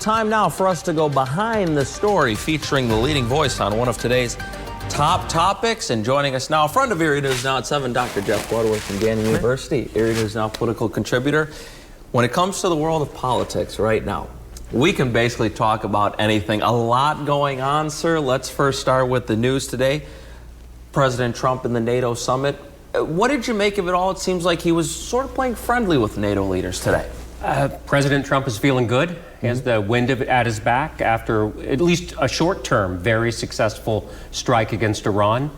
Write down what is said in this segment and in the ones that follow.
Time now for us to go behind the story, featuring the leading voice on one of today's top topics. And joining us now, a friend of Erie News Now at 7, Dr. Jeff Bloodworth from Gannon University, Erie News Now political contributor. When it comes to the world of politics right now, we can basically talk about anything. A lot going on, sir. Let's first start with the news today. President Trump and the NATO summit. What did you make of it all? It seems like he was sort of playing friendly with NATO leaders today. President Trump is feeling good. He has the wind of it at his back after at least a short-term, very successful strike against Iran.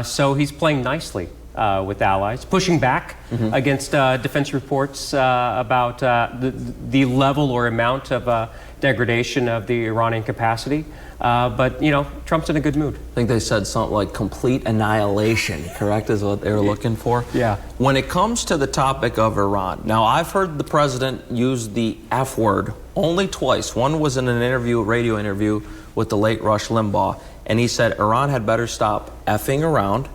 So he's playing nicely with allies, pushing back against defense reports about the level or amount of degradation of the Iranian capacity. But, you know, Trump's in a good mood. I think they said something like complete annihilation, correct, is what they were looking for? Yeah. When it comes to the topic of Iran, now I've heard the president use the F word only twice. One was in an interview, a radio interview with the late Rush Limbaugh, and he said Iran had better stop effing around.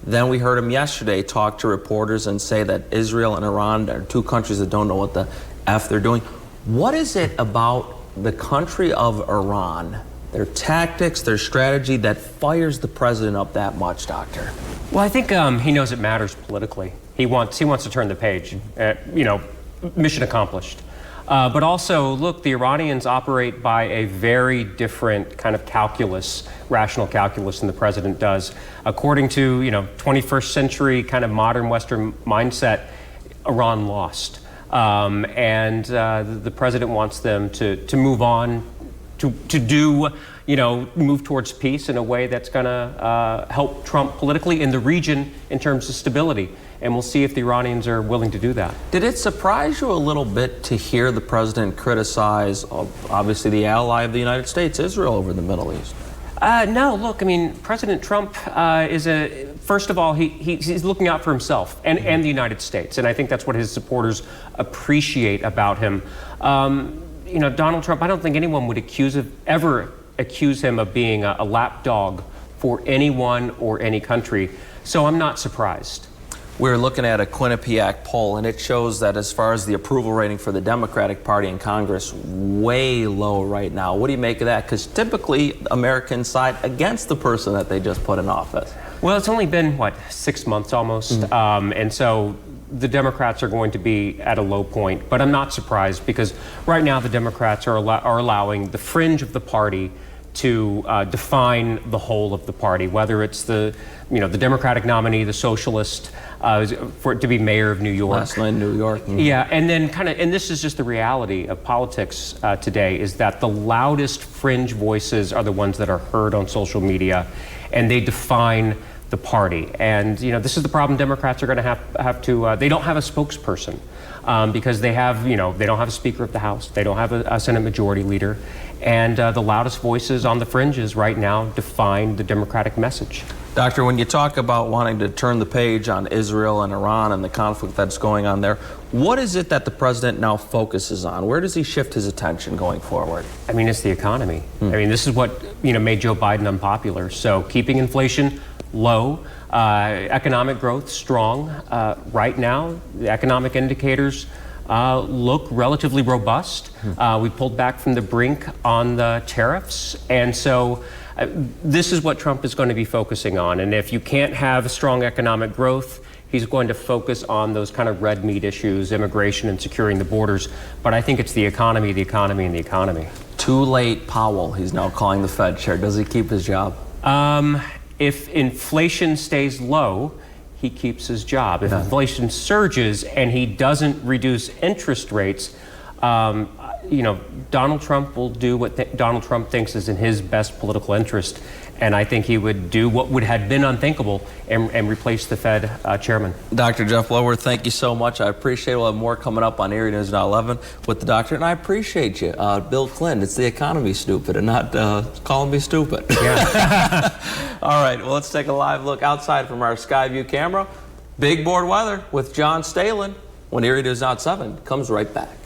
Then we heard him yesterday talk to reporters and say that Israel and Iran are two countries that don't know what the F they're doing. What is it about the country of Iran, their tactics, their strategy, that fires the president up that much, Doctor? Well, I think he knows it matters politically. He wants to turn the page. You know, mission accomplished. But also, look, the Iranians operate by a very different kind of calculus, rational calculus, than the president does. According to, 21st century kind of modern Western mindset, Iran lost. And the president wants them to move on, to do, move towards peace in a way that's going to help Trump politically in the region in terms of stability. And we'll see if the Iranians are willing to do that. Did it surprise you a little bit to hear the president criticize, obviously, the ally of the United States, Israel, over the Middle East? No, look, I mean, President Trump first of all, he's looking out for himself and the United States. And I think that's what his supporters appreciate about him. Donald Trump, I don't think anyone would ever accuse him of being a lapdog for anyone or any country. So I'm not surprised. We're looking at a Quinnipiac poll, and it shows that as far as the approval rating for the Democratic Party in Congress, way low right now. What do you make of that? Because typically Americans side against the person that they just put in office. Well, it's only been, 6 months almost. And so the Democrats are going to be at a low point. But I'm not surprised, because right now the Democrats are allowing the fringe of the party to define the whole of the party, whether it's the Democratic nominee, the socialist, for it to be mayor of New York. Last night in New York. Yeah, and then and this is just the reality of politics today, is that the loudest fringe voices are the ones that are heard on social media, and they define the party. And, this is the problem Democrats are going to have to, they don't have a spokesperson. Because they don't have a Speaker of the House, they don't have a Senate Majority Leader, and the loudest voices on the fringes right now define the Democratic message. Doctor, when you talk about wanting to turn the page on Israel and Iran and the conflict that's going on there, what is it that the president now focuses on? Where does he shift his attention going forward? I mean, it's the economy. I mean, this is what made Joe Biden unpopular. So keeping inflation low, economic growth strong. Right now, the economic indicators look relatively robust. We pulled back from the brink on the tariffs, and so this is what Trump is going to be focusing on. And if you can't have a strong economic growth, he's going to focus on those kind of red meat issues, immigration and securing the borders. But I think it's the economy, and the economy. Too late, Powell. He's now calling the Fed chair. Does he keep his job? If inflation stays low, he keeps his job. If inflation surges and he doesn't reduce interest rates, Donald Trump will do what Donald Trump thinks is in his best political interest. And I think he would do what would have been unthinkable and replace the Fed chairman. Dr. Jeff Bloodworth, thank you so much. I appreciate it. We'll have more coming up on Erie News Now 11 with the doctor. And I appreciate you, Bill Clinton. It's the economy, stupid, and not calling me stupid. Yeah. All right, well, let's take a live look outside from our Skyview camera. Big board weather with John Stalen when Erie News Now 7 comes right back.